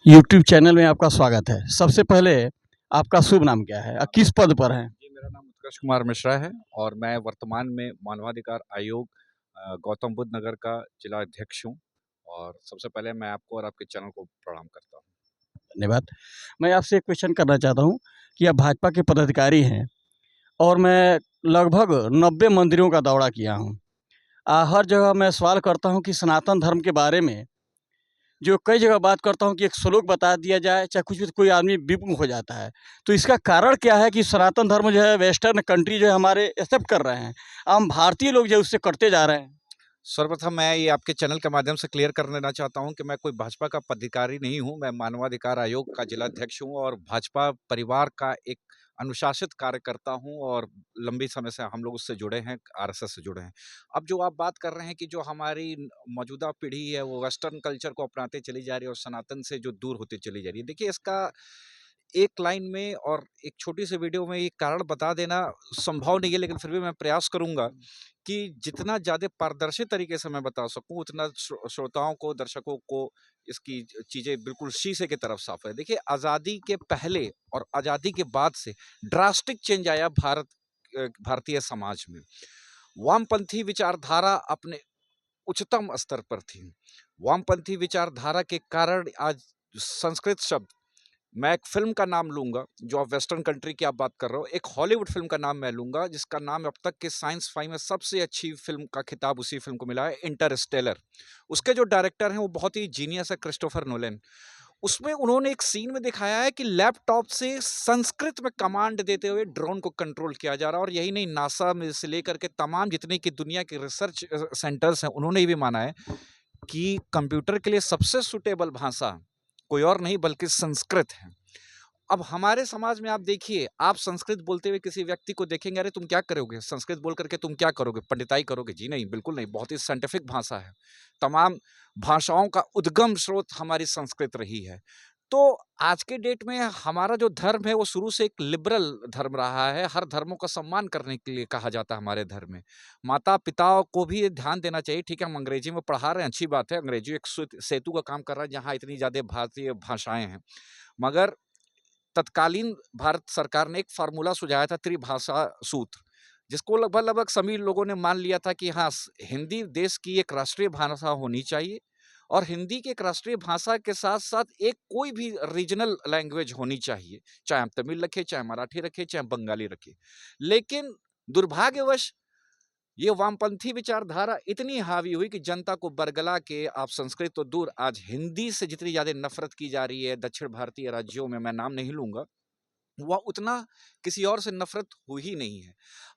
YouTube channel में आपका स्वागत है। सबसे पहले आपका शुभ नाम क्या है और किस पद पर हैं? जी, मेरा नाम उत्कर्ष कुमार मिश्रा है और मैं वर्तमान में मानवाधिकार आयोग गौतम बुद्ध नगर का जिला अध्यक्ष हूँ। और सबसे पहले मैं आपको और आपके चैनल को प्रणाम करता हूँ। धन्यवाद। मैं आपसे एक क्वेश्चन करना चाहता हूँ कि आप भाजपा के पदाधिकारी हैं और मैं लगभग 90 मंदिरों का दौरा किया हूँ। हर जगह मैं सवाल करता हूँ कि सनातन धर्म के बारे में जो कई जगह बात करता हूँ कि एक श्लोक बता दिया जाए, चाहे कुछ भी, तो कोई आदमी विमुख हो जाता है। तो इसका कारण क्या है कि सनातन धर्म जो है वेस्टर्न कंट्री जो है हमारे एक्सेप्ट कर रहे हैं, हम भारतीय लोग जो है उससे कटते जा रहे हैं। सर्वप्रथम मैं ये आपके चैनल के माध्यम से क्लियर कर देना चाहता हूँ कि मैं कोई भाजपा का पदाधिकारी नहीं हूँ। मैं मानवाधिकार आयोग का जिला अध्यक्ष हूँ और भाजपा परिवार का एक अनुशासित कार्यकर्ता हूँ और लंबी समय से हम लोग उससे जुड़े हैं, आरएसएस से जुड़े हैं। अब जो आप बात कर रहे हैं कि जो हमारी मौजूदा पीढ़ी है वो वेस्टर्न कल्चर को अपनाते चली जा रही है और सनातन से जो दूर होती चली जा रही है, देखिए इसका एक लाइन में और एक छोटी सी वीडियो में ये कारण बता देना संभव नहीं है, लेकिन फिर भी मैं प्रयास करूंगा कि जितना ज़्यादा पारदर्शी तरीके से मैं बता सकूं उतना श्रोताओं को, दर्शकों को इसकी चीज़ें बिल्कुल शीशे की तरफ साफ है। देखिए, आज़ादी के पहले और आज़ादी के बाद से ड्रास्टिक चेंज आया भारतीय समाज में। वामपंथी विचारधारा अपने उच्चतम स्तर पर थी। वामपंथी विचारधारा के कारण आज संस्कृत शब्द, मैं एक फ़िल्म का नाम लूँगा, जो आप वेस्टर्न कंट्री की आप बात कर रहे हो, एक हॉलीवुड फ़िल्म का नाम मैं लूँगा, जिसका नाम अब तक के साइंस फाई में सबसे अच्छी फ़िल्म का खिताब उसी फ़िल्म को मिला है, इंटरस्टेलर। उसके जो डायरेक्टर हैं, वो बहुत ही जीनियस है, क्रिस्टोफर नोलन। उसमें उन्होंने एक सीन में दिखाया है कि लैपटॉप से संस्कृत में कमांड देते हुए ड्रोन को कंट्रोल किया जा रहा है। और यही नहीं, नासा में से लेकर के तमाम जितने की दुनिया के रिसर्च सेंटर्स हैं, उन्होंने ये भी माना है कि कंप्यूटर के लिए सबसे सूटेबल भाषा कोई और नहीं बल्कि संस्कृत है। अब हमारे समाज में आप देखिए, आप संस्कृत बोलते हुए किसी व्यक्ति को देखेंगे, अरे तुम क्या करोगे? संस्कृत बोल करके तुम क्या करोगे? पंडिताई करोगे? जी नहीं, बिल्कुल नहीं, बहुत ही साइंटिफिक भाषा है। तमाम भाषाओं का उद्गम स्रोत हमारी संस्कृत रही है। तो आज के डेट में हमारा जो धर्म है वो शुरू से एक लिबरल धर्म रहा है। हर धर्मों का सम्मान करने के लिए कहा जाता है हमारे धर्म में। माता-पिता को भी ये ध्यान देना चाहिए। ठीक है, हम अंग्रेजी में पढ़ा रहे हैं, अच्छी बात है। अंग्रेजी एक सेतु का काम कर रहा है जहाँ इतनी ज़्यादा भारतीय भाषाएँ हैं। मगर तत्कालीन भारत सरकार ने एक फ़ॉर्मूला सुझाया था, त्रिभाषा सूत्र, जिसको लगभग-लगभग सभी लोगों ने मान लिया था कि हाँ, हिंदी देश की एक राष्ट्रीय भाषा होनी चाहिए और हिंदी की एक राष्ट्रीय भाषा के साथ-साथ एक कोई भी रीजनल लैंग्वेज होनी चाहिए। चाहे हम तमिल रखें, चाहे मराठी रखें, चाहे बंगाली रखें। लेकिन दुर्भाग्यवश ये वामपंथी विचारधारा इतनी हावी हुई कि जनता को बरगला के, आप संस्कृत तो दूर, आज हिंदी से जितनी ज़्यादा नफ़रत की जा रही है दक्षिण भारतीय राज्यों में, मैं नाम नहीं लूँगा, वह उतना किसी और से नफ़रत हुई ही नहीं है।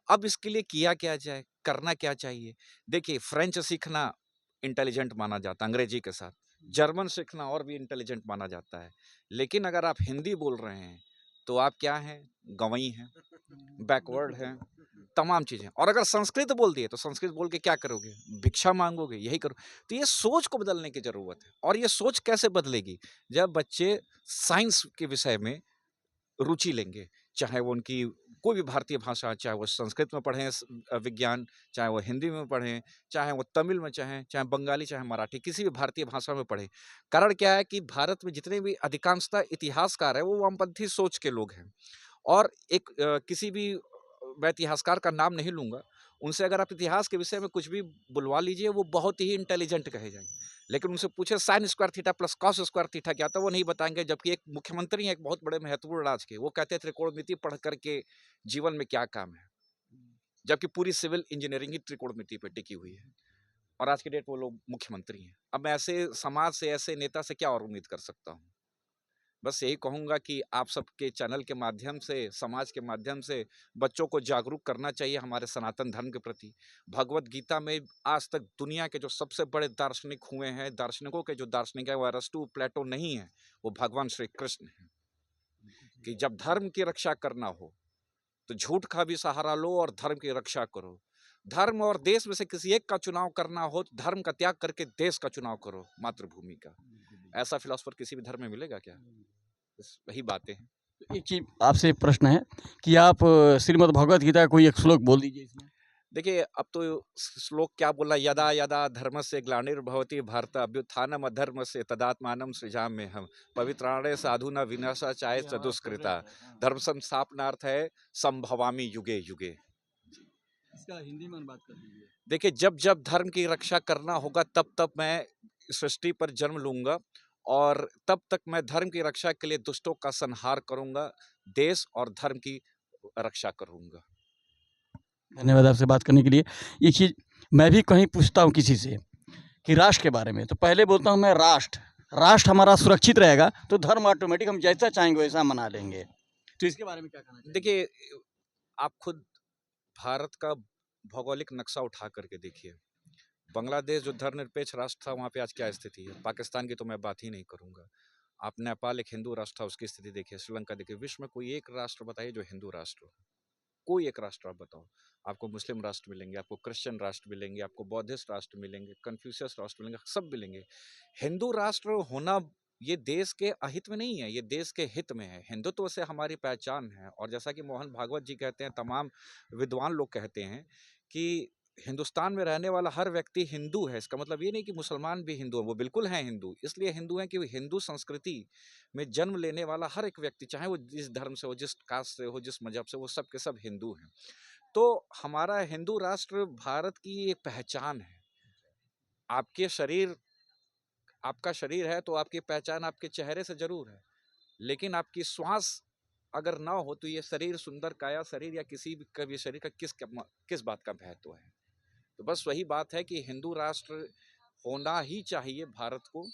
अब इसके लिए किया क्या जाए? करना क्या चाहिए? देखिए, फ्रेंच सीखना इंटेलिजेंट माना जाता है अंग्रेजी के साथ, जर्मन सीखना और भी इंटेलिजेंट माना जाता है। लेकिन अगर आप हिंदी बोल रहे हैं, तो आप क्या हैं? गँवई हैं, बैकवर्ड हैं, तमाम चीज़ें। और अगर संस्कृत बोल दिए, तो संस्कृत बोल के क्या करोगे? भिक्षा माँगोगे, यही करो। तो ये सोच को बदलने की ज़रूरत है। और ये सोच कैसे बदलेगी? जब बच्चे साइंस के विषय में रुचि लेंगे, चाहे वो उनकी कोई भी भारतीय भाषा, चाहे वो संस्कृत में पढ़ें विज्ञान, चाहे वो हिंदी में पढ़ें, चाहे वो तमिल में चाहे बंगाली, चाहे मराठी, किसी भी भारतीय भाषा में पढ़ें। कारण क्या है कि भारत में जितने भी अधिकांशतः इतिहासकार हैं, वो वामपंथी सोच के लोग हैं। और एक किसी भी मैं इतिहासकार का नाम नहीं लूँगा, उनसे अगर आप इतिहास के विषय में कुछ भी बुलवा लीजिए, वो बहुत ही इंटेलिजेंट कहे जाएँगे। लेकिन उनसे पूछे sine square theta plus cos square theta क्या था, वो नहीं बताएँगे। जबकि एक मुख्यमंत्री हैं, एक बहुत बड़े महत्वपूर्ण राज्य के, वो कहते हैं त्रिकोणमिति पढ़ कर के जीवन में क्या काम है? जबकि पूरी सिविल इंजीनियरिंग ही त्रिकोणमिति पे टिकी हुई है और आज की डेट में वो लोग मुख्यमंत्री हैं। अब मैं ऐसे समाज से, ऐसे नेता से क्या और उम्मीद कर सकता हूँ? बस यही कहूँगा कि आप सबके चैनल के माध्यम से, समाज के माध्यम से बच्चों को जागरूक करना चाहिए हमारे सनातन धर्म के प्रति। भगवत गीता में आज तक दुनिया के जो सबसे बड़े दार्शनिक हुए हैं, दार्शनिकों के जो दार्शनिक हैं, वो अरस्तु, प्लेटो नहीं है, वो भगवान श्री कृष्ण हैं। कि जब धर्म की रक्षा करना हो, तो झूठ का भी सहारा लो और धर्म की रक्षा करो। धर्म और देश में से किसी एक का चुनाव करना हो, तो धर्म का त्याग करके देश का चुनाव करो, मातृभूमि का। ऐसा फिलॉसफर किसी भी धर्म में मिलेगा क्या? बस वही बातें हैं। एक चीज़ आपसे प्रश्न है कि आप श्रीमद् भगवत गीता का कोई एक श्लोक बोल दीजिए इसमें। देखिए, अब तो श्लोक क्या बोला, यदा यदा धर्मस्य ग्लानिर्भवति भारत अभ्युत्थानम अधर्मस्य तदात्मानं सृजाम्यहम् पवित्राणे साधुना विनाशाय च दुष्कृता। धर्म संस्थापनार्थ है संभवामि युगे युगे। इसका हिंदी में अनुवाद कर दीजिए। देखिए, जब जब धर्म की रक्षा करना होगा तब तब मैं सृष्टि पर जन्म लूंगा, और तब तक मैं धर्म की रक्षा के लिए दुष्टों का संहार करूंगा, देश और धर्म की रक्षा करूंगा। धन्यवाद आपसे बात करने के लिए। ये चीज़ मैं भी कहीं पूछता हूँ किसी से कि राष्ट्र के बारे में, तो पहले बोलता हूँ मैं राष्ट्र राष्ट्र हमारा सुरक्षित रहेगा तो धर्म ऑटोमेटिक हम जैसा चाहेंगे वैसा मना लेंगे। तो इसके बारे में क्या कहना चाहिए? देखिए, आप खुद भारत का भौगोलिक नक्शा उठा करके देखिए। बांग्लादेश जो धर्मनिरपेक्ष राष्ट्र था, वहाँ पे आज क्या स्थिति है। पाकिस्तान की तो मैं बात ही नहीं करूंगा। आप नेपाल एक हिंदू राष्ट्र था, उसकी स्थिति देखिए। श्रीलंका देखिए। विश्व में कोई एक राष्ट्र बताइए जो हिंदू राष्ट्र हो। कोई एक राष्ट्र आप बताओ। आपको मुस्लिम राष्ट्र मिलेंगे, आपको क्रिश्चियन राष्ट्र मिलेंगे, आपको बौद्धिस्ट राष्ट्र मिलेंगे, कन्फ्यूशियस राष्ट्र मिलेंगे, सब मिलेंगे। हिंदू राष्ट्र होना ये देश के अहित में नहीं है, ये देश के हित में है। हिंदुत्व से हमारी पहचान है। और जैसा कि मोहन भागवत जी कहते हैं, तमाम विद्वान लोग कहते हैं कि हिंदुस्तान में रहने वाला हर व्यक्ति हिंदू है। इसका मतलब ये नहीं कि मुसलमान भी हिंदू हैं, वो बिल्कुल हैं हिंदू। इसलिए हिंदू हैं कि वो हिंदू संस्कृति में जन्म लेने वाला हर एक व्यक्ति, चाहे वो जिस धर्म से हो, जिस कास्ट से हो, जिस मजहब से, वो सब के सब हिंदू हैं। तो हमारा हिंदू राष्ट्र भारत की एक पहचान है। आपके शरीर आपका शरीर है तो आपकी पहचान आपके चेहरे से जरूर है, लेकिन आपकी श्वास अगर ना हो तो ये शरीर, सुंदर काया शरीर या किसी भी कभी शरीर का किस बात का महत्व है। तो बस वही बात है कि हिंदू राष्ट्र होना ही चाहिए भारत को।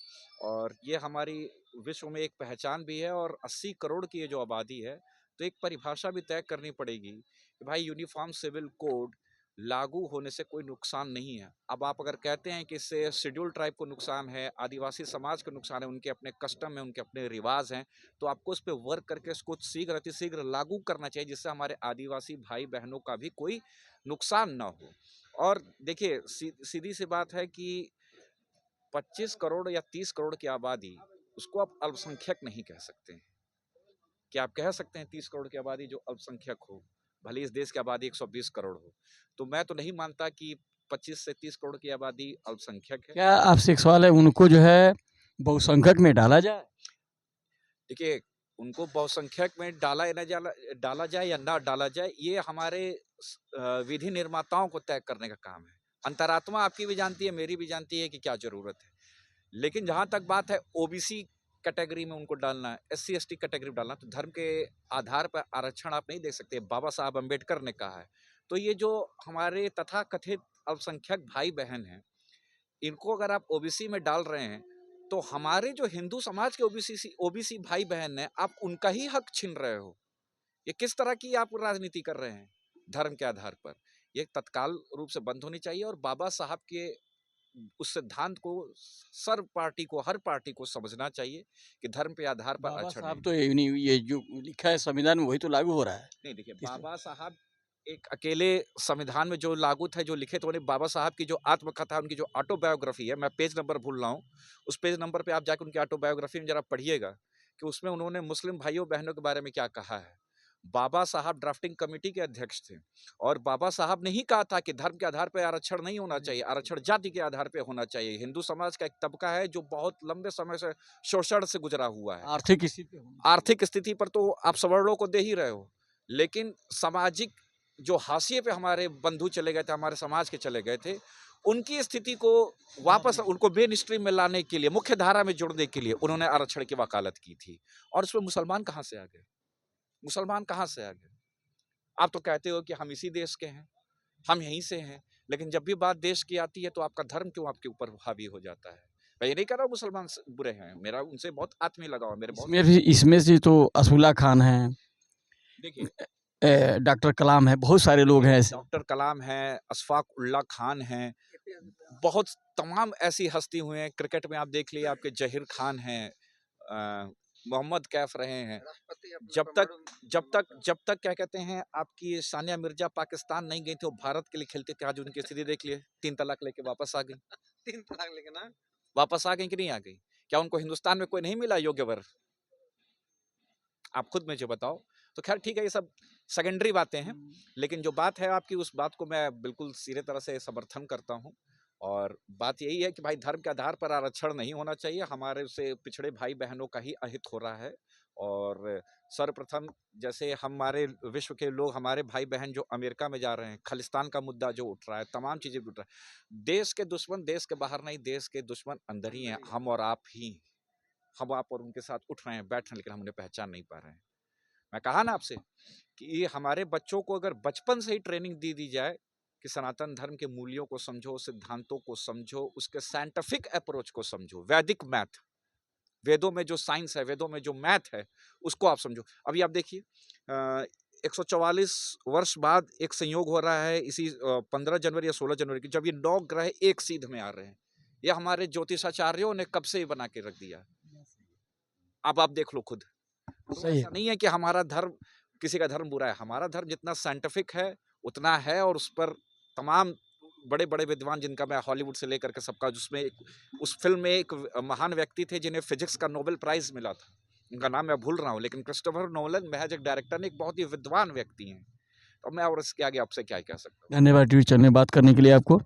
और ये हमारी विश्व में एक पहचान भी है। और 80 करोड़ की ये जो आबादी है, तो एक परिभाषा भी तय करनी पड़ेगी कि भाई यूनिफॉर्म सिविल कोड लागू होने से कोई नुकसान नहीं है। अब आप अगर कहते हैं कि इससे शेड्यूल ट्राइब को नुकसान है, आदिवासी समाज को नुकसान है, उनके अपने कस्टम है, उनके अपने रिवाज हैं, तो आपको उस पर वर्क करके इसको शीघ्र अतिशीघ्र लागू करना चाहिए, जिससे हमारे आदिवासी भाई बहनों का भी कोई नुकसान ना हो। और देखिए, सीधी सी बात है कि 25 करोड़ या 30 करोड़ की आबादी, उसको आप अल्पसंख्यक नहीं कह सकते हैं। क्या आप कह सकते हैं 30 करोड़ की आबादी जो अल्पसंख्यक हो, भले इस देश की आबादी 120 करोड़ हो? तो मैं तो नहीं मानता कि 25 से 30 करोड़ की आबादी अल्पसंख्यक है। क्या आपसे एक सवाल है, उनको जो है बहुसंख्यक में डाला जाए? देखिए, उनको बहुसंख्यक में डाला जाए या ना डाला जाए, ये हमारे विधि निर्माताओं को तय करने का काम है। अंतरात्मा आपकी भी जानती है, मेरी भी जानती है कि क्या जरूरत है। लेकिन जहां तक बात है ओबीसी कैटेगरी में उनको डालना है, एससी एसटी कैटेगरी में डालना, तो धर्म के आधार पर आरक्षण आप नहीं देख सकते। बाबा साहब अम्बेडकर ने कहा है। तो ये जो हमारे तथाकथित अल्पसंख्यक भाई बहन हैं, इनको अगर आप ओबीसी में डाल रहे हैं, तो हमारे जो हिंदू समाज के ओबीसी ओबीसी भाई बहन हैं, आप उनका ही हक छीन रहे हो। ये किस तरह की आप राजनीति कर रहे हैं धर्म के आधार पर? ये तत्काल रूप से बंद होनी चाहिए। और बाबा साहब के उस सिद्धांत को हर पार्टी को समझना चाहिए कि धर्म के आधार पर बाबा आरक्षण साहब नहीं। तो ये नहीं, ये जो लिखा है संविधान में वही तो लागू हो रहा है। नहीं, देखिए, इसलिए बाबा साहब एक अकेले संविधान में जो लागू थे, जो लिखे थे, उन्हें बाबा साहब की जो आत्मकथा, उनकी जो ऑटोबायोग्राफी है, मैं पेज नंबर भूल रहा हूँ, उस पेज नंबर पे आप जाकर उनकी ऑटोबायोग्राफी में जरा पढ़िएगा कि उसमें उन्होंने मुस्लिम भाइयों बहनों के बारे में क्या कहा है। बाबा साहब ड्राफ्टिंग कमेटी के अध्यक्ष थे, और बाबा साहब ने ही कहा था कि धर्म के आधार पर आरक्षण नहीं होना चाहिए, आरक्षण जाति के आधार पर होना चाहिए। हिंदू समाज का एक तबका है जो बहुत लंबे समय से शोषण से गुजरा हुआ है। आर्थिक स्थिति होनी चाहिए। आर्थिक स्थिति पर तो आप सवर्णों को दे ही रहे हो, लेकिन सामाजिक जो हाशिए पे हमारे बंधु चले गए थे, हमारे समाज के चले गए थे, उनकी स्थिति को वापस उनको मेन स्ट्रीम में लाने के लिए, मुख्य धारा में जोड़ने के लिए उन्होंने आरक्षण की वकालत की थी। और उसमें मुसलमान कहाँ से आ गए? मुसलमान कहाँ से आ गए? आप तो कहते हो कि हम इसी देश के हैं, हम यहीं से हैं, लेकिन जब भी बात देश की आती है तो आपका धर्म क्यों आपके ऊपर हावी हो जाता है? मैं ये नहीं कह रहा हूँ मुसलमान बुरे हैं, मेरा उनसे बहुत आत्मीय लगाव है, मेरे बहुत। इसमें से तो असुल्ला खान है, देखिए, डॉक्टर कलाम है, बहुत सारे लोग हैं ऐसे। डॉक्टर कलाम हैं, अशफाक उल्ला खान हैं, बहुत तमाम ऐसी हस्ती हुए हैं। क्रिकेट में आप देख लिए, आपके जहीर खान हैं, मोहम्मद कैफ रहे हैं। जब तक क्या कहते हैं, आपकी सानिया मिर्जा पाकिस्तान नहीं गई थी, वो भारत के लिए खेलते थे। आज उनकी स्थिति देख लिए, 3 तलाक लेके वापस आ गई। 3 तलाक लेके ना वापस आ गई कि नहीं आ गई? क्या उनको हिंदुस्तान में कोई नहीं मिला योग्य वर? आप खुद मुझे बताओ। तो खैर ठीक है, ये सब सेकेंडरी बातें हैं, लेकिन जो बात है आपकी, उस बात को मैं बिल्कुल सीधे तरह से समर्थन करता हूँ। और बात यही है कि भाई धर्म के आधार पर आरक्षण नहीं होना चाहिए, हमारे से पिछड़े भाई बहनों का ही अहित हो रहा है। और सर्वप्रथम जैसे हमारे विश्व के लोग, हमारे भाई बहन जो अमेरिका में जा रहे हैं, खालिस्तान का मुद्दा जो उठ रहा है, तमाम चीजें उठ रहा है, देश के दुश्मन देश के बाहर नहीं, देश के दुश्मन अंदर ही हैं, हम और आप ही। हम आप और उनके साथ उठ रहे हैं, बैठ रहे हैं, लेकिन हम उन्हें पहचान नहीं पा रहे हैं। मैं कहा ना आपसे कि ये हमारे बच्चों को अगर बचपन से ही ट्रेनिंग दी जाए कि सनातन धर्म के मूल्यों को समझो, सिद्धांतों को समझो, उसके साइंटिफिक अप्रोच को समझो, वैदिक मैथ, वेदों में जो साइंस है, वेदों में जो मैथ है, उसको आप समझो। अभी आप देखिए 144 वर्ष बाद एक संयोग हो रहा है इसी 15 जनवरी या 16 जनवरी की, जब ये 9 ग्रह एक सीध में आ रहे हैं। ये हमारे ज्योतिषाचार्यों ने कब से ही बना के रख दिया। अब आप देख लो खुद। तो सही ऐसा है। नहीं है कि हमारा धर्म, किसी का धर्म बुरा है, हमारा धर्म जितना साइंटिफिक है उतना है। और उस पर तमाम बड़े बड़े विद्वान, जिनका मैं हॉलीवुड से लेकर के सबका, जिसमें उस फिल्म में एक महान व्यक्ति थे जिन्हें फिजिक्स का नोबेल प्राइज मिला था, उनका नाम मैं भूल रहा हूँ, लेकिन क्रिस्टोफर नोलन महज एक डायरेक्टर ने, एक बहुत ही विद्वान व्यक्ति हैं। तो मैं और इसके आगे आपसे क्या कह सकता हूँ। धन्यवाद टीवी चैनल में बात करने के लिए आपको।